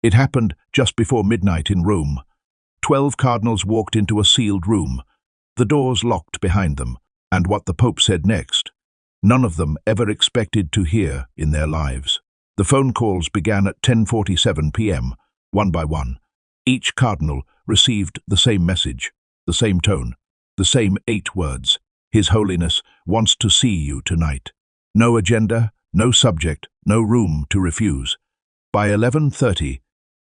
It happened just before midnight in Rome. 12 cardinals walked into a sealed room, the doors locked behind them, and what the Pope said next, none of them ever expected to hear in their lives. The phone calls began at 10:47 p.m., one by one. Each cardinal received the same message, the same tone, the same 8 words. His Holiness wants to see you tonight. No agenda, no subject, no room to refuse. By 11:30,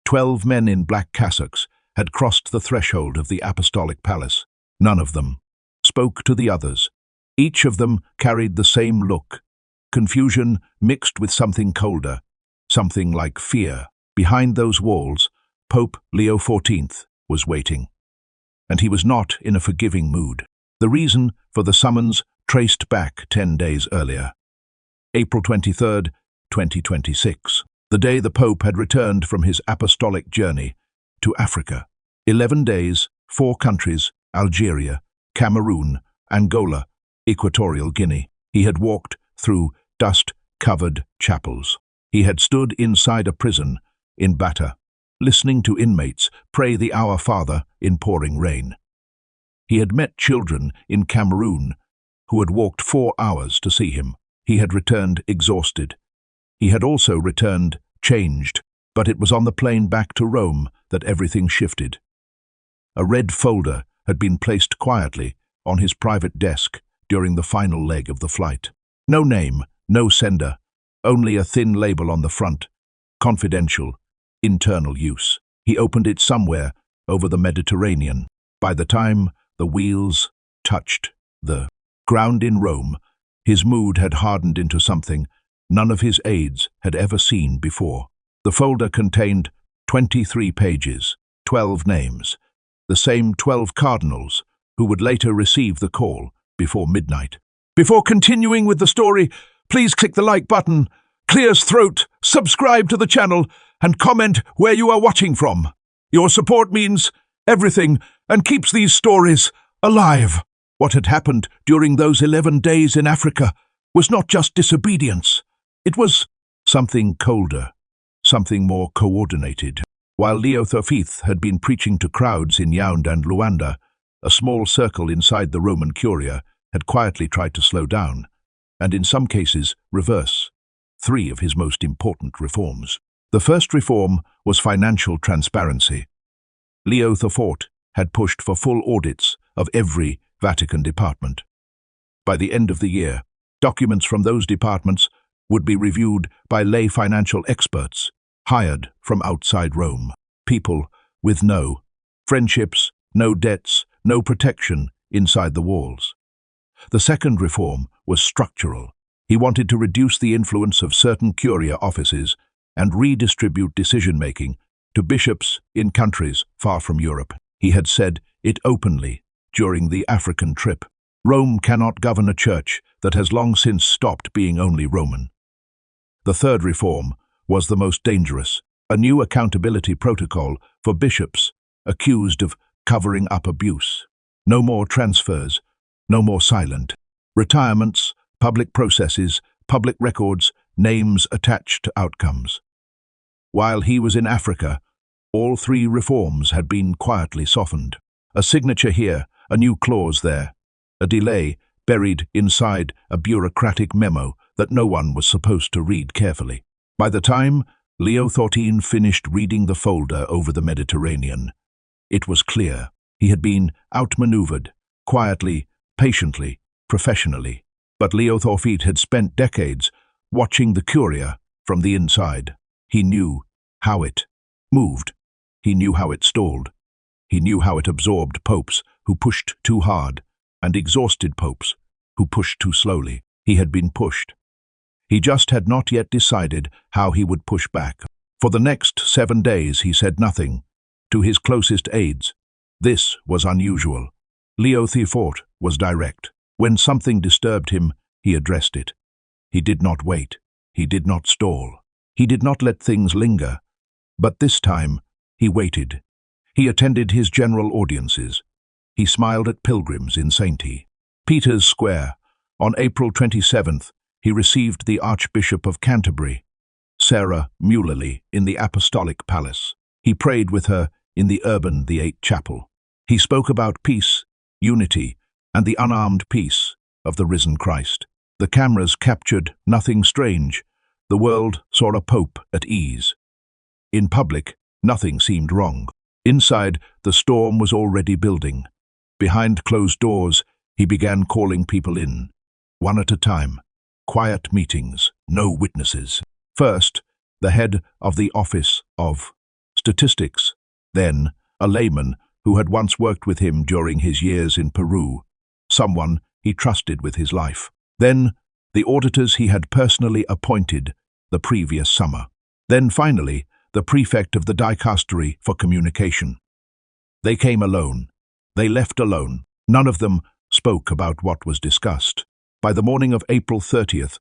12 men in black cassocks had crossed the threshold of the Apostolic Palace. None of them spoke to the others. Each of them carried the same look, confusion mixed with something colder, something like fear. Behind those walls, Pope Leo XIV was waiting. And he was not in a forgiving mood. The reason for the summons traced back 10 days earlier. April 23, 2026, the day the Pope had returned from his apostolic journey to Africa. 11 days, 4 countries, Algeria, Cameroon, Angola, Equatorial Guinea. He had walked through dust-covered chapels. He had stood inside a prison in Bata, listening to inmates pray the Our Father in pouring rain. He had met children in Cameroon who had walked 4 hours to see him. He had returned exhausted. He had also returned changed, but it was on the plane back to Rome that everything shifted. A red folder had been placed quietly on his private desk during the final leg of the flight. No name, no sender, only a thin label on the front, confidential, internal use. He opened it somewhere over the Mediterranean. By the time the wheels touched the ground in Rome, his mood had hardened into something none of his aides had ever seen before. The folder contained 23 pages, 12 names, the same 12 cardinals who would later receive the call before midnight. Before continuing with the story, please click the like button, clear's throat, subscribe to the channel, and comment where you are watching from. Your support means everything and keeps these stories alive. What had happened during those 11 days in Africa was not just disobedience. It was something colder, something more coordinated. While Leo XIV had been preaching to crowds in Yaoundé and Luanda, a small circle inside the Roman Curia had quietly tried to slow down, and in some cases reverse, 3 of his most important reforms. The first reform was financial transparency. Leo XIV had pushed for full audits of every Vatican department. By the end of the year, documents from those departments would be reviewed by lay financial experts hired from outside Rome. People with no friendships, no debts, no protection inside the walls. The second reform was structural. He wanted to reduce the influence of certain curia offices and redistribute decision-making to bishops in countries far from Europe. He had said it openly during the African trip. Rome cannot govern a church that has long since stopped being only Roman. The third reform was the most dangerous, a new accountability protocol for bishops accused of covering up abuse. No more transfers, no more silent retirements, public processes, public records, names attached to outcomes. While he was in Africa, all 3 reforms had been quietly softened. A signature here, a new clause there, a delay buried inside a bureaucratic memo that no one was supposed to read carefully. By the time Leo XIV finished reading the folder over the Mediterranean, it was clear he had been outmaneuvered, quietly, patiently, professionally. But Leo XIV had spent decades watching the Curia from the inside. He knew how it moved. He knew how it stalled. He knew how it absorbed popes who pushed too hard and exhausted popes who pushed too slowly. He had been pushed. He just had not yet decided how he would push back. For the next 7 days he said nothing to his closest aides. This was unusual. Leo XIV was direct. When something disturbed him, he addressed it. He did not wait. He did not stall. He did not let things linger. But this time, he waited. He attended his general audiences. He smiled at pilgrims in St. Peter's Square. On April 27th, he received the Archbishop of Canterbury, Sarah Muellerly in the Apostolic Palace. He prayed with her in the Urban VIII Chapel. He spoke about peace, unity, and the unarmed peace of the risen Christ. The cameras captured nothing strange. The world saw a pope at ease. In public, nothing seemed wrong. Inside, the storm was already building. Behind closed doors, he began calling people in, one at a time. Quiet meetings, no witnesses. First, the head of the Office of Statistics, then a layman who had once worked with him during his years in Peru, someone he trusted with his life. Then, the auditors he had personally appointed the previous summer. Then, finally, the prefect of the dicastery for communication. They came alone. They left alone. None of them spoke about what was discussed. By the morning of April 30th,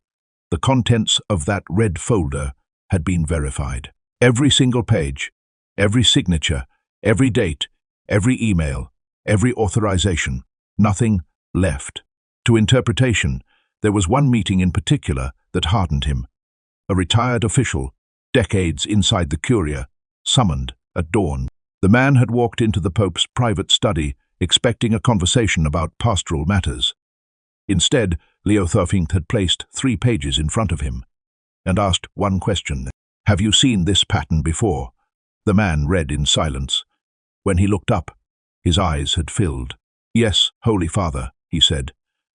the contents of that red folder had been verified. Every single page, every signature, every date, every email, every authorization, nothing left. To interpretation, there was one meeting in particular that hardened him. A retired official, decades inside the Curia, summoned at dawn. The man had walked into the Pope's private study, expecting a conversation about pastoral matters. Instead, Leo XIV had placed 3 pages in front of him and asked one question. "Have you seen this pattern before?" The man read in silence. When he looked up, his eyes had filled. "Yes, Holy Father," he said.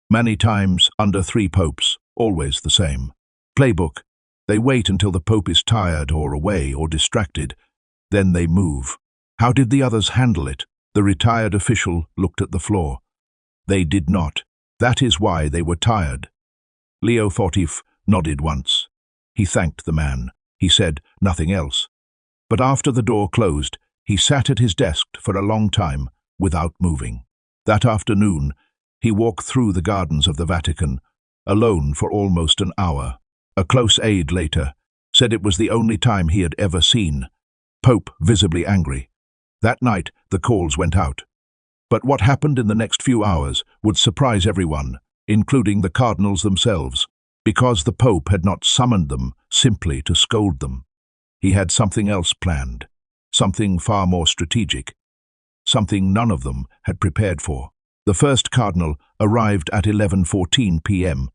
"Many times under 3 popes, always the same. Playbook. They wait until the Pope is tired or away or distracted. Then they move. How did the others handle it?" The retired official looked at the floor. "They did not. That is why they were tired." Leo XIV nodded once. He thanked the man. He said nothing else. But after the door closed, he sat at his desk for a long time without moving. That afternoon, he walked through the gardens of the Vatican, alone for almost an hour. A close aide later said it was the only time he had ever seen Pope visibly angry. That night, the calls went out. But what happened in the next few hours would surprise everyone, including the Cardinals themselves, because the Pope had not summoned them simply to scold them. He had something else planned, something far more strategic, something none of them had prepared for. The first cardinal arrived at 11:14 p.m.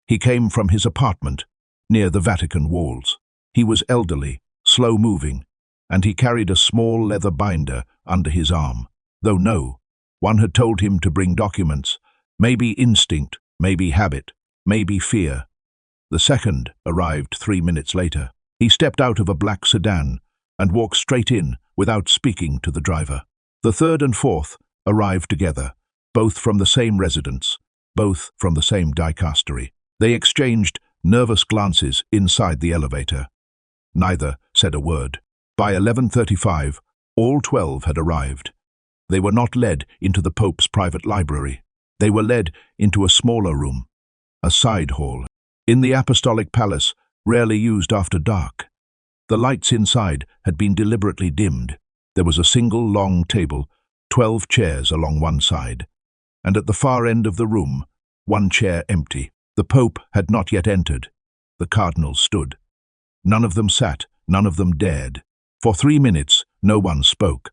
He came from his apartment near the Vatican walls. He was elderly, slow-moving, and he carried a small leather binder under his arm. Though no, one had told him to bring documents, maybe instinct, maybe habit, maybe fear. The second arrived 3 minutes later. He stepped out of a black sedan and walked straight in without speaking to the driver. The third and fourth arrived together, both from the same residence, both from the same dicastery. They exchanged nervous glances inside the elevator. Neither said a word. By 11:35, all 12 had arrived. They were not led into the Pope's private library. They were led into a smaller room, a side hall. In the Apostolic Palace, rarely used after dark, the lights inside had been deliberately dimmed. There was a single long table, 12 chairs along one side, and at the far end of the room, one chair empty. The Pope had not yet entered. The cardinals stood. None of them sat, none of them dared. For 3 minutes, no one spoke.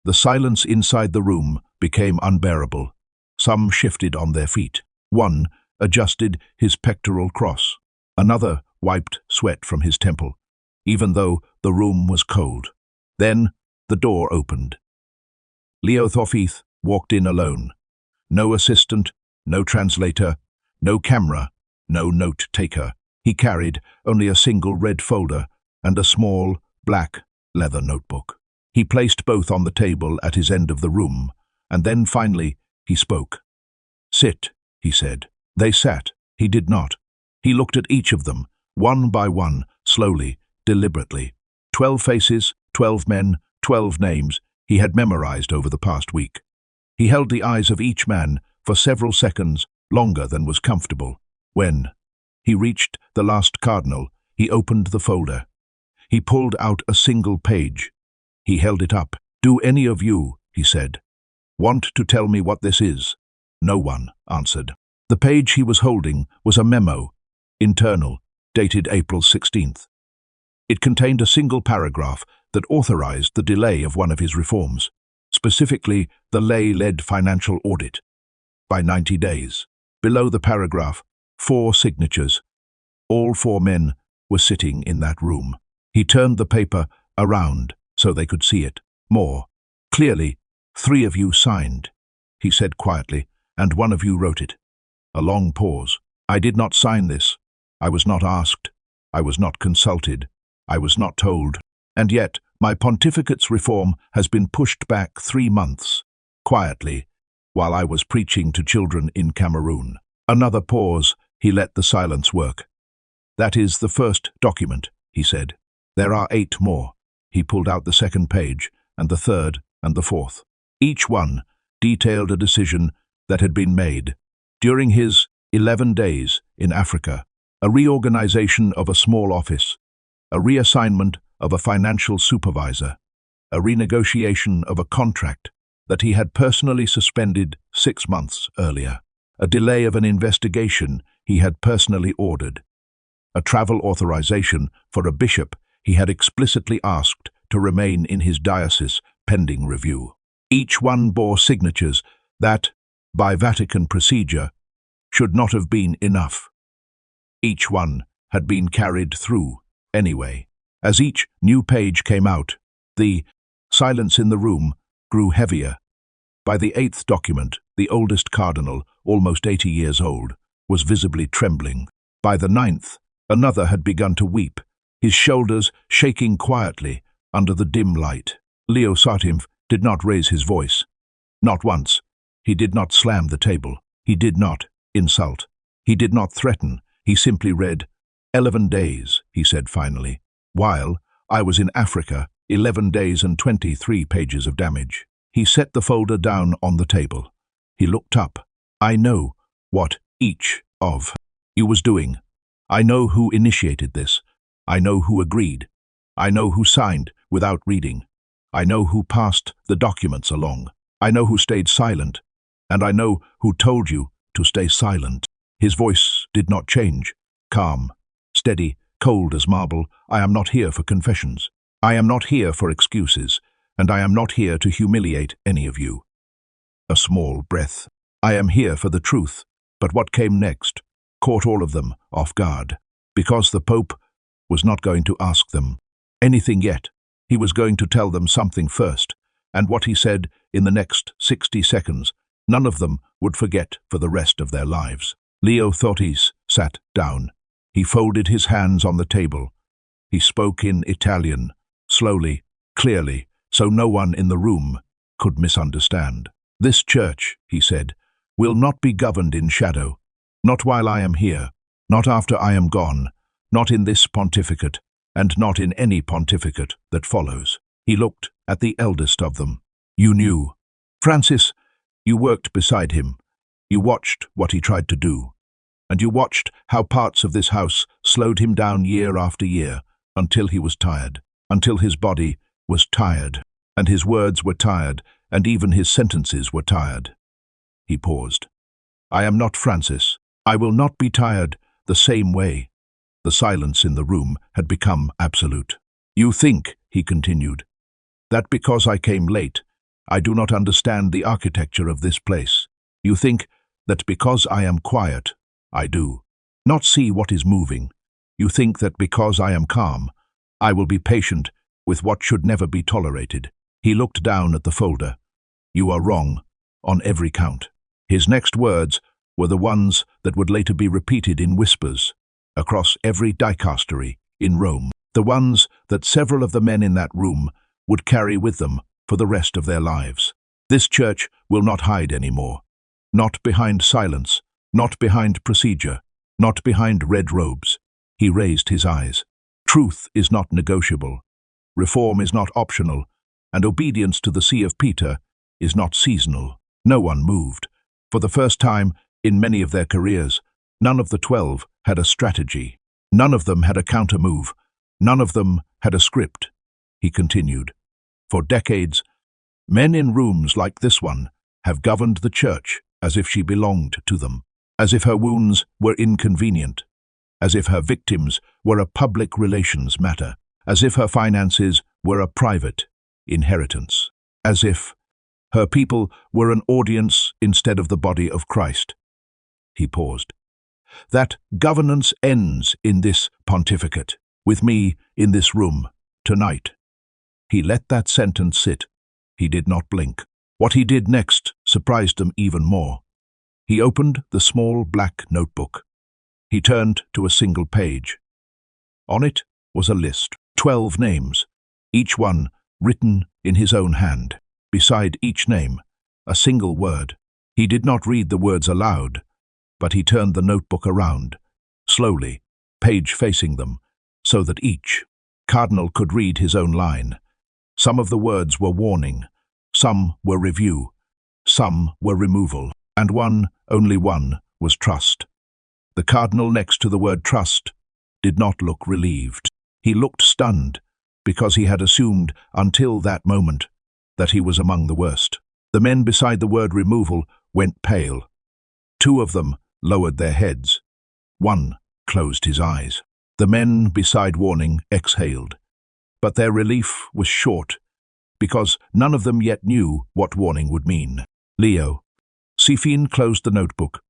The silence inside the room became unbearable. Some shifted on their feet. One adjusted his pectoral cross. Another wiped sweat from his temple, even though the room was cold. Then the door opened. Leo XIV walked in alone. No assistant, no translator, no camera, no note-taker. He carried only a single red folder and a small, black leather notebook. He placed both on the table at his end of the room, and then finally he spoke. "Sit," he said. They sat. He did not. He looked at each of them, one by one, slowly, deliberately. 12 faces, 12 men, 12 names he had memorized over the past week. He held the eyes of each man for several seconds, longer than was comfortable. When he reached the last cardinal, he opened the folder. He pulled out a single page. He held it up. "Do any of you," he said, "want to tell me what this is?" No one answered. The page he was holding was a memo, internal, dated April 16th. It contained a single paragraph that authorized the delay of one of his reforms, specifically the lay-led financial audit, by 90 days. Below the paragraph, 4 signatures. All 4 men were sitting in that room. He turned the paper around so they could see it. More clearly, 3 of you signed, he said quietly, and 1 of you wrote it. A long pause. I did not sign this. I was not asked. I was not consulted. I was not told. And yet, my pontificate's reform has been pushed back 3 months, quietly, while I was preaching to children in Cameroon. Another pause. He let the silence work. That is the first document, he said. There are 8 more. He pulled out the 2nd page, and the 3rd, and the 4th. Each one detailed a decision that had been made during his 11 days in Africa, a reorganization of a small office, a reassignment of a financial supervisor, a renegotiation of a contract that he had personally suspended 6 months earlier, a delay of an investigation he had personally ordered, a travel authorization for a bishop he had explicitly asked to remain in his diocese pending review. Each one bore signatures that, by Vatican procedure, should not have been enough. Each one had been carried through anyway. As each new page came out, the silence in the room grew heavier. By the 8th document, the oldest cardinal, almost 80 years old, was visibly trembling. By the 9th, another had begun to weep, his shoulders shaking quietly under the dim light. Leo XIV did not raise his voice. Not once. He did not slam the table. He did not insult. He did not threaten. He simply read, 11 days, he said finally. While I was in Africa, 11 days and 23 pages of damage. He set the folder down on the table. He looked up. I know what each of you was doing. I know who initiated this. I know who agreed. I know who signed without reading. I know who passed the documents along. I know who stayed silent. And I know who told you to stay silent. His voice did not change. Calm, steady, cold as marble. I am not here for confessions. I am not here for excuses. And I am not here to humiliate any of you. A small breath. I am here for the truth. But what came next caught all of them off guard. Because the Pope was not going to ask them anything yet. He was going to tell them something first. And what he said in the next 60 seconds, none of them would forget for the rest of their lives. Leo XIV sat down. He folded his hands on the table. He spoke in Italian, slowly, clearly, so no one in the room could misunderstand. This church, he said, will not be governed in shadow. Not while I am here, not after I am gone, not in this pontificate, and not in any pontificate that follows. He looked at the eldest of them. You knew. Francis, you worked beside him. You watched what he tried to do. And you watched how parts of this house slowed him down year after year, until he was tired, until his body was tired, and his words were tired, and even his sentences were tired. He paused. I am not Francis. I will not be tired the same way. The silence in the room had become absolute. You think, he continued, that because I came late, I do not understand the architecture of this place. You think that because I am quiet, I do not see what is moving. You think that because I am calm, I will be patient with what should never be tolerated. He looked down at the folder. You are wrong, on every count. His next words were the ones that would later be repeated in whispers across every dicastery in Rome, the ones that several of the men in that room would carry with them for the rest of their lives. This church will not hide anymore. Not behind silence, not behind procedure, not behind red robes. He raised his eyes. Truth is not negotiable. Reform is not optional, and obedience to the See of Peter is not seasonal. No one moved. For the first time in many of their careers, none of the 12 had a strategy. None of them had a counter-move. None of them had a script. He continued. For decades, men in rooms like this one have governed the church as if she belonged to them, as if her wounds were inconvenient, as if her victims were a public relations matter, as if her finances were a private inheritance, as if her people were an audience instead of the body of Christ. He paused. That governance ends in this pontificate, with me in this room, tonight. He let that sentence sit. He did not blink. What he did next surprised them even more. He opened the small black notebook. He turned to a single page. On it was a list, 12 names, each one written in his own hand. Beside each name, a single word. He did not read the words aloud, but he turned the notebook around, slowly, page facing them, so that each cardinal could read his own line. Some of the words were warning, some were review, some were removal, and one, only one, was trust. The cardinal next to the word trust did not look relieved. He looked stunned, because he had assumed, until that moment, that he was among the worst. The men beside the word removal went pale. 2 of them lowered their heads. 1 closed his eyes. The men beside warning exhaled. But their relief was short, because none of them yet knew what warning would mean. Leo XIV closed the notebook.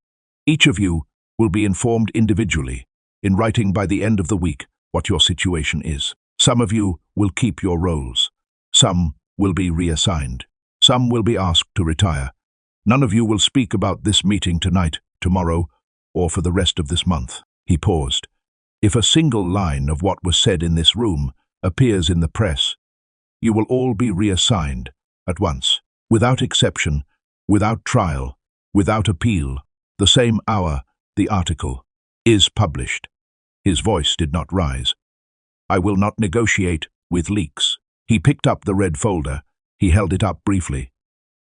Each of you will be informed individually, in writing by the end of the week, what your situation is. Some of you will keep your roles. Some will be reassigned. Some will be asked to retire. None of you will speak about this meeting tonight, tomorrow, or for the rest of this month. He paused. If a single line of what was said in this room appears in the press, you will all be reassigned at once, without exception, without trial, without appeal. The same hour the article is published. His voice did not rise. I will not negotiate with leaks. He picked up the red folder. He held it up briefly.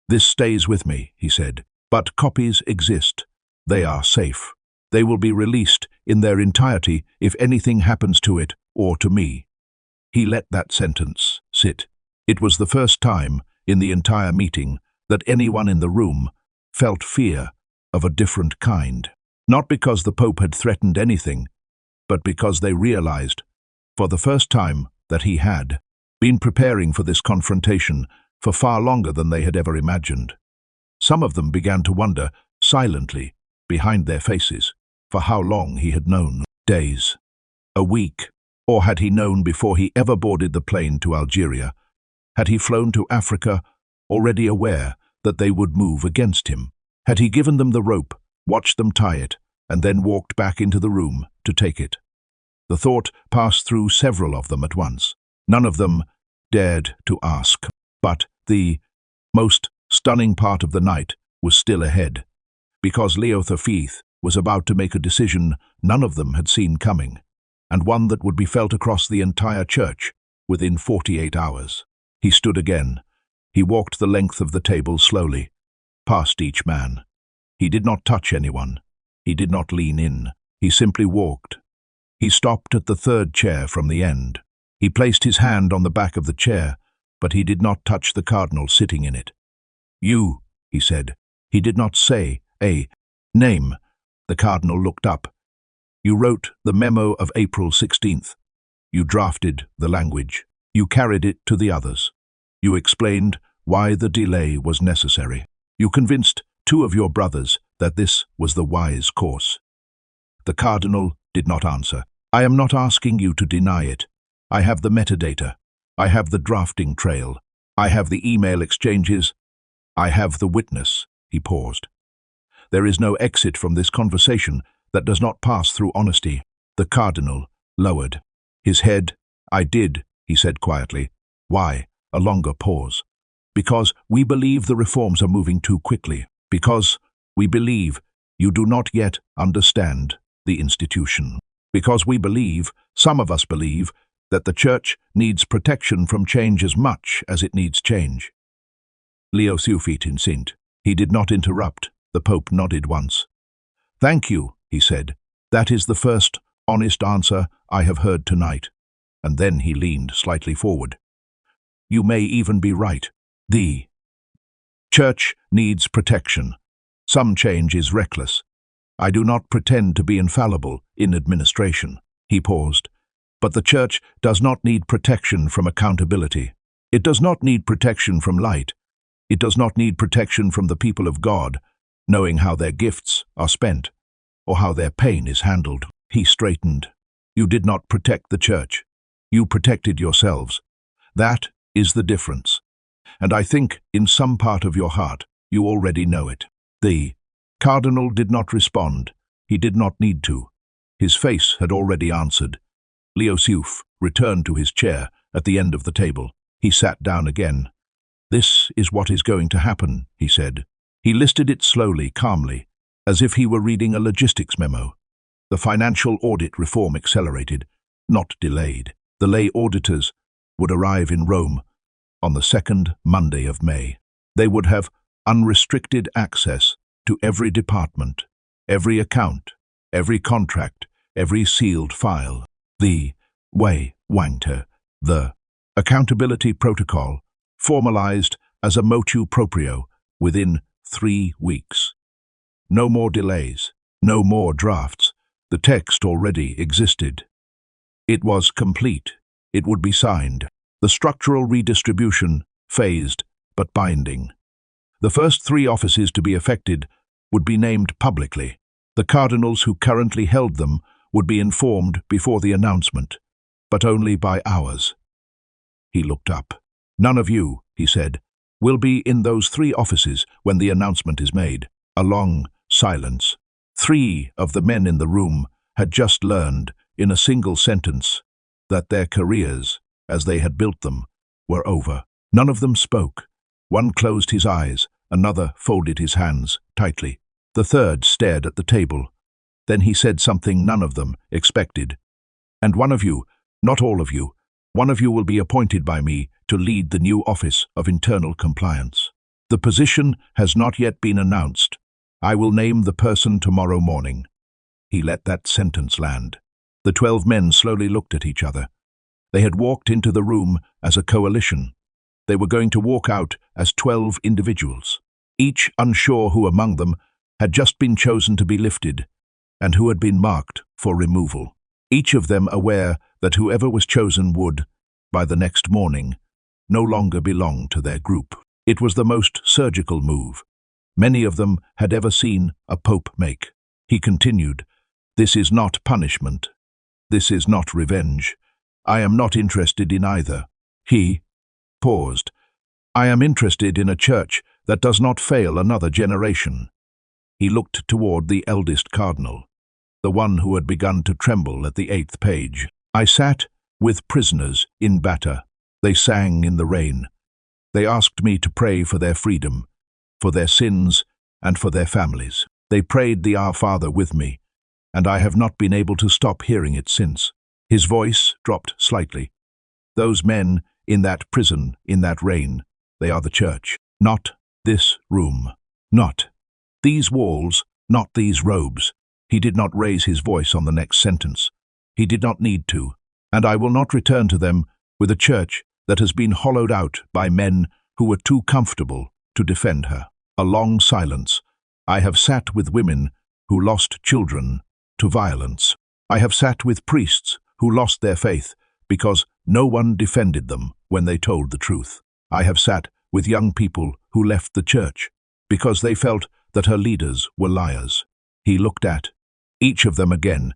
This stays with me, he said, but copies exist. They are safe. They will be released in their entirety if anything happens to it or to me. He let that sentence sit. It was the first time in the entire meeting that anyone in the room felt fear of a different kind. Not because the Pope had threatened anything, but because they realized, for the first time, that he had been preparing for this confrontation for far longer than they had ever imagined. Some of them began to wonder, silently, behind their faces, for how long he had known. Days, a week, or had he known before he ever boarded the plane to Algeria? Had he flown to Africa, already aware that they would move against him? Had he given them the rope, watched them tie it, and then walked back into the room to take it? The thought passed through several of them at once. None of them dared to ask. But the most stunning part of the night was still ahead, because Leo XIV was about to make a decision none of them had seen coming, and one that would be felt across the entire church within 48 hours. He stood again. He walked the length of the table slowly, past each man. He did not touch anyone. He did not lean in. He simply walked. He stopped at the 3rd chair from the end. He placed his hand on the back of the chair, but he did not touch the cardinal sitting in it. You, he said. He did not say a name. The cardinal looked up. You wrote the memo of April 16th. You drafted the language. You carried it to the others. You explained why the delay was necessary. You convinced 2 of your brothers that this was the wise course. The cardinal did not answer. I am not asking you to deny it. I have the metadata. I have the drafting trail. I have the email exchanges. I have the witness. He paused. There is no exit from this conversation that does not pass through honesty. The cardinal lowered his head. I did, he said quietly. Why? A longer pause. Because we believe the reforms are moving too quickly. Because we believe you do not yet understand the institution. Because we believe, some of us believe, that the Church needs protection from change as much as it needs change. Leo XIV. He did not interrupt. The Pope nodded once. Thank you, he said. That is the first honest answer I have heard tonight. And then he leaned slightly forward. You may even be right. The Church needs protection. Some change is reckless. I do not pretend to be infallible in administration. He paused. But the Church does not need protection from accountability. It does not need protection from light. It does not need protection from the people of God, knowing how their gifts are spent or how their pain is handled. He straightened. You did not protect the Church. You protected yourselves. That is the difference. And I think, in some part of your heart, you already know it. The Cardinal did not respond. He did not need to. His face had already answered. Leo XIV returned to his chair at the end of the table. He sat down again. This is what is going to happen, he said. He listed it slowly, calmly, as if he were reading a logistics memo. The financial audit reform accelerated, not delayed. The lay auditors would arrive in Rome on the second Monday of May. They would have unrestricted access to every department, every account, every contract, every sealed file. The accountability protocol, formalized as a motu proprio within 3 weeks. No more delays, no more drafts. The text already existed. It was complete. It would be signed. The structural redistribution, phased but binding. The first 3 offices to be affected would be named publicly. The cardinals who currently held them would be informed before the announcement, but only by hours. He looked up. None of you, he said, will be in those 3 offices when the announcement is made. A long silence. 3 of the men in the room had just learned, in a single sentence, that their careers, as they had built them, were over. None of them spoke. One closed his eyes, another folded his hands tightly. The third stared at the table. Then he said something none of them expected. And one of you, not all of you, one of you will be appointed by me to lead the new Office of Internal Compliance. The position has not yet been announced. I will name the person tomorrow morning. He let that sentence land. The 12 men slowly looked at each other. They had walked into the room as a coalition. They were going to walk out as 12 individuals, each unsure who among them had just been chosen to be lifted and who had been marked for removal. Each of them aware that whoever was chosen would, by the next morning, no longer belong to their group. It was the most surgical move many of them had ever seen a pope make. He continued, "This is not punishment. This is not revenge. I am not interested in either." He paused. "I am interested in a church that does not fail another generation." He looked toward the eldest cardinal, the one who had begun to tremble at the 8th page. "I sat with prisoners in Bata. They sang in the rain. They asked me to pray for their freedom, for their sins, and for their families. They prayed the Our Father with me, and I have not been able to stop hearing it since." His voice dropped slightly. "Those men in that prison, in that rain, they are the church. Not this room. Not these walls, not these robes." He did not raise his voice on the next sentence. He did not need to. "And I will not return to them with a church that has been hollowed out by men who were too comfortable to defend her." A long silence. "I have sat with women who lost children to violence. I have sat with priests who lost their faith because no one defended them when they told the truth. I have sat with young people who left the church because they felt that her leaders were liars." He looked at each of them again.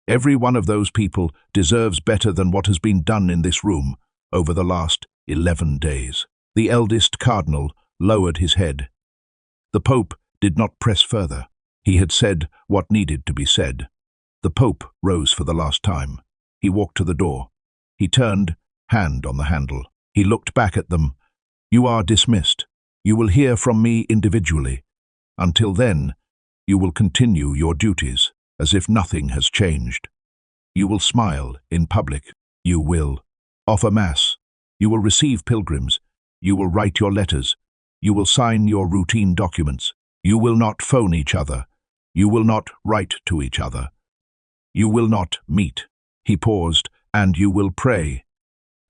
Every one of those people deserves better than what has been done in this room over the last 11 days. The eldest cardinal lowered his head. The Pope did not press further. He had said what needed to be said. The Pope rose for the last time. He walked to the door. He turned, hand on the handle. He looked back at them. "You are dismissed. You will hear from me individually. Until then, you will continue your duties as if nothing has changed. You will smile in public. You will offer Mass. You will receive pilgrims. You will write your letters. You will sign your routine documents. You will not phone each other. You will not write to each other. You will not meet." He paused. "And you will pray."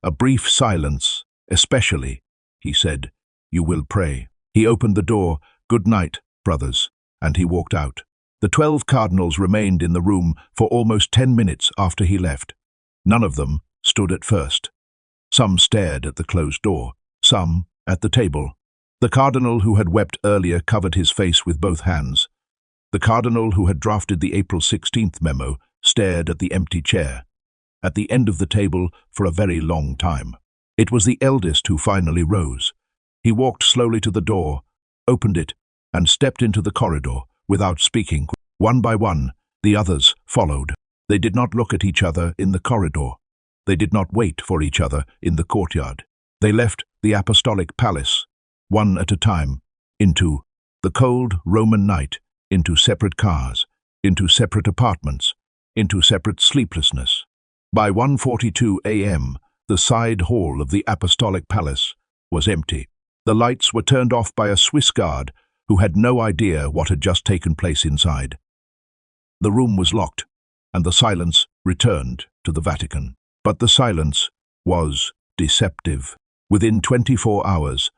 A brief silence. "Especially," he said, "you will pray." He opened the door. "Good night, brothers," and he walked out. The 12 cardinals remained in the room for almost 10 minutes after he left. None of them stood at first. Some stared at the closed door, some at the table. The cardinal who had wept earlier covered his face with both hands. The cardinal who had drafted the April 16th memo stared at the empty chair, at the end of the table for a very long time. It was the eldest who finally rose. He walked slowly to the door, opened it, and stepped into the corridor without speaking. One by one, the others followed. They did not look at each other in the corridor. They did not wait for each other in the courtyard. They left the apostolic palace, one at a time, into the cold Roman night, into separate cars, into separate apartments, into separate sleeplessness. By 1:42 a.m., the side hall of the apostolic palace was empty. The lights were turned off by a Swiss guard who had no idea what had just taken place inside. The room was locked, and the silence returned to the Vatican. But the silence was deceptive. Within 24 hours,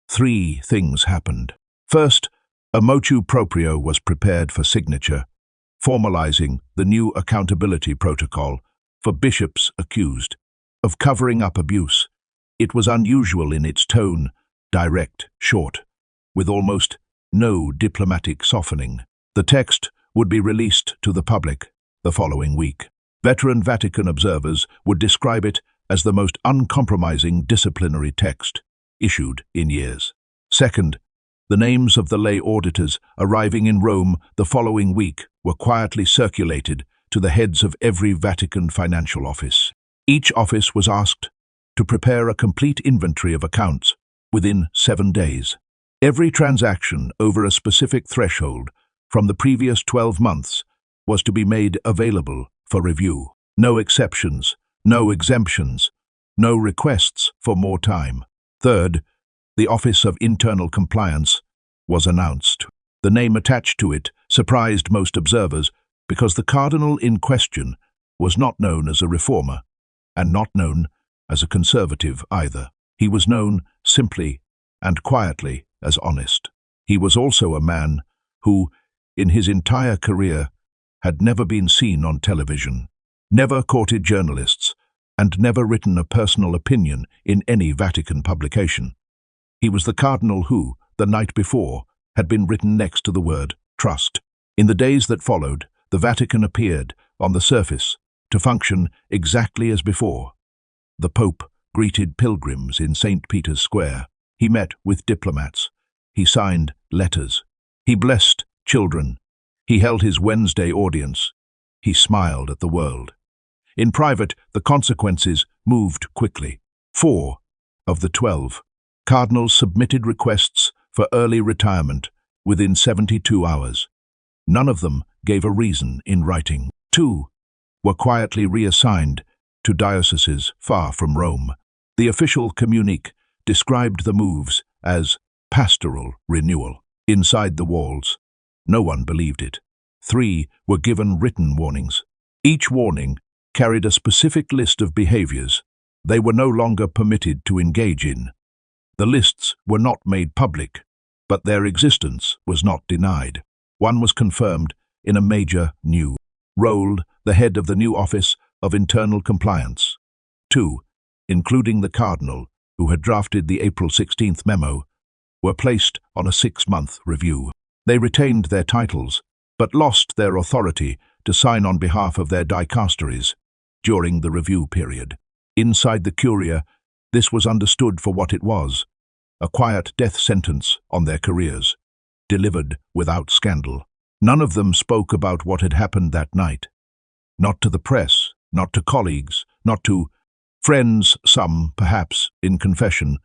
3 things happened. First, a motu proprio was prepared for signature, formalizing the new accountability protocol for bishops accused of covering up abuse. It was unusual in its tone, direct, short, with almost no diplomatic softening. The text would be released to the public the following week. Veteran Vatican observers would describe it as the most uncompromising disciplinary text issued in years. Second, the names of the lay auditors arriving in Rome the following week were quietly circulated to the heads of every Vatican financial office. Each office was asked to prepare a complete inventory of accounts within 7 days. Every transaction over a specific threshold from the previous 12 months was to be made available for review. No exceptions, no exemptions, no requests for more time. Third, the Office of Internal Compliance was announced. The name attached to it surprised most observers because the cardinal in question was not known as a reformer and not known as a conservative either. He was known simply and quietly as honest. He was also a man who, in his entire career, had never been seen on television, never courted journalists, and never written a personal opinion in any Vatican publication. He was the cardinal who, the night before, had been written next to the word trust. In the days that followed, the Vatican appeared, on the surface, to function exactly as before. The Pope greeted pilgrims in St. Peter's Square. He met with diplomats. He signed letters. He blessed children. He held his Wednesday audience. He smiled at the world. In private, the consequences moved quickly. 4 of the 12 cardinals submitted requests for early retirement within 72 hours. None of them gave a reason in writing. 2 were quietly reassigned to dioceses far from Rome. The official communique described the moves as pastoral renewal. Inside the walls, no one believed it. 3 were given written warnings. Each warning carried a specific list of behaviors they were no longer permitted to engage in. The lists were not made public, but their existence was not denied. One was confirmed in a major new role, the head of the new Office of Internal Compliance. 2, including the cardinal who had drafted the April 16th memo, were placed on a 6-month review. They retained their titles, but lost their authority to sign on behalf of their dicasteries during the review period. Inside the Curia, this was understood for what it was, a quiet death sentence on their careers, delivered without scandal. None of them spoke about what had happened that night. Not to the press, not to colleagues, not to friends, some, perhaps, in confession,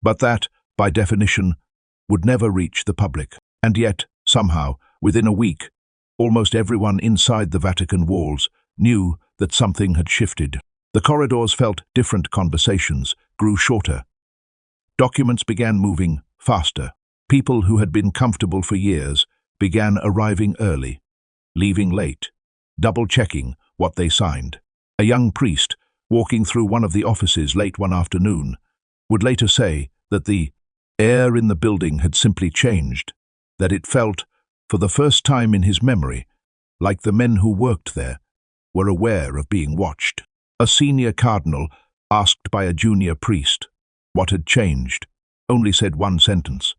but that, by definition, would never reach the public. And yet, somehow, within a week, almost everyone inside the Vatican walls knew that something had shifted. The corridors felt different, conversations grew shorter. Documents began moving faster. People who had been comfortable for years began arriving early, leaving late, double-checking what they signed. A young priest, walking through one of the offices late one afternoon, would later say that the air in the building had simply changed, that it felt, for the first time in his memory, like the men who worked there were aware of being watched. A senior cardinal, asked by a junior priest what had changed, only said one sentence: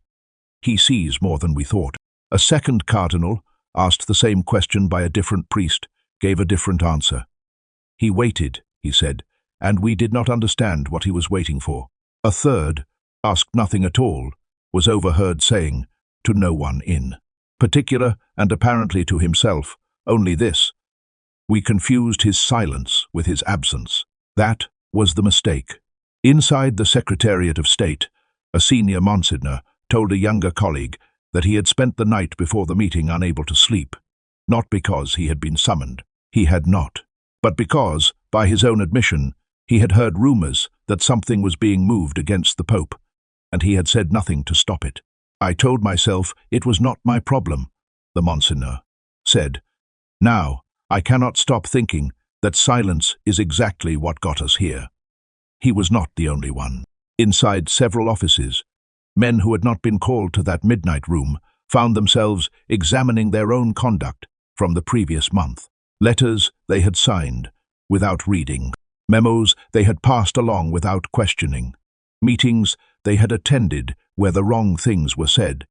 "He sees more than we thought." A second cardinal, asked the same question by a different priest, gave a different answer. "He waited," he said, "and we did not understand what he was waiting for." A third, asked nothing at all, was overheard saying, to no one in particular, and apparently to himself, only this: "We confused his silence with his absence." That was the mistake. Inside the Secretariat of State, a senior Monsignor told a younger colleague that he had spent the night before the meeting unable to sleep, not because he had been summoned. He had not, but because, by his own admission, he had heard rumors that something was being moved against the Pope, and he had said nothing to stop it. "I told myself it was not my problem," the Monsignor said. "Now, I cannot stop thinking that silence is exactly what got us here." He was not the only one. Inside several offices, men who had not been called to that midnight room found themselves examining their own conduct from the previous month. Letters they had signed without reading, memos they had passed along without questioning, meetings they had attended where the wrong things were said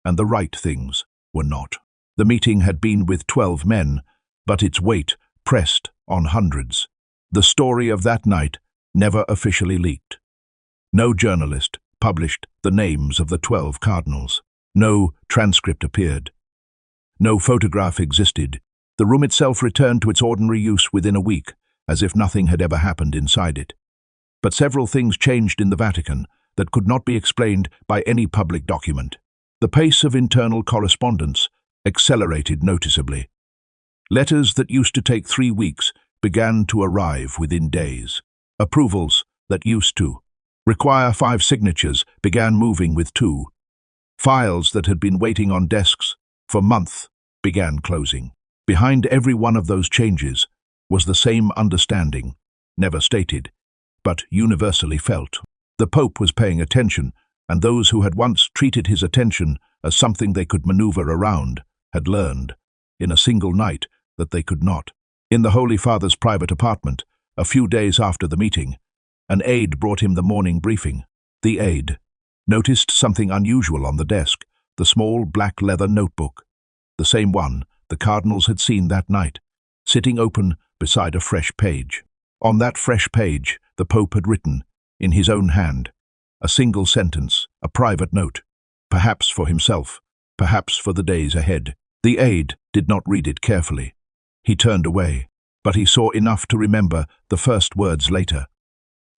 and the right things were not. The meeting had been with 12 men, but its weight pressed on hundreds. The story of that night never officially leaked. No journalist published the names of the 12 cardinals. No transcript appeared. No photograph existed. The room itself returned to its ordinary use within a week, as if nothing had ever happened inside it. But several things changed in the Vatican that could not be explained by any public document. The pace of internal correspondence accelerated noticeably. Letters that used to take 3 weeks began to arrive within days. Approvals that used to require 5 signatures began moving with 2. Files that had been waiting on desks for months began closing. Behind every one of those changes was the same understanding, never stated, but universally felt. The Pope was paying attention, and those who had once treated his attention as something they could maneuver around had learned, in a single night, that they could not. In the Holy Father's private apartment, a few days after the meeting, an aide brought him the morning briefing. The aide noticed something unusual on the desk, the small black leather notebook, the same one the cardinals had seen that night, sitting open beside a fresh page. On that fresh page, the Pope had written, in his own hand, a single sentence, a private note, perhaps for himself, perhaps for the days ahead. The aide did not read it carefully. He turned away, but he saw enough to remember the first words later.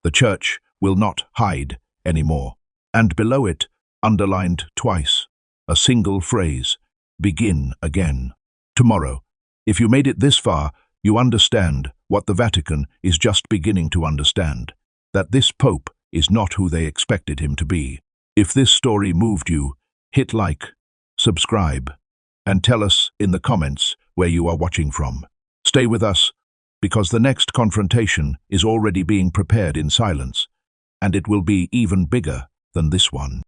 "The Church will not hide anymore." And below it, underlined twice, a single phrase: "Begin again." Tomorrow, if you made it this far, you understand what the Vatican is just beginning to understand, that this Pope is not who they expected him to be. If this story moved you, hit like, subscribe, and tell us in the comments where you are watching from. Stay with us, because the next confrontation is already being prepared in silence, and it will be even bigger than this one.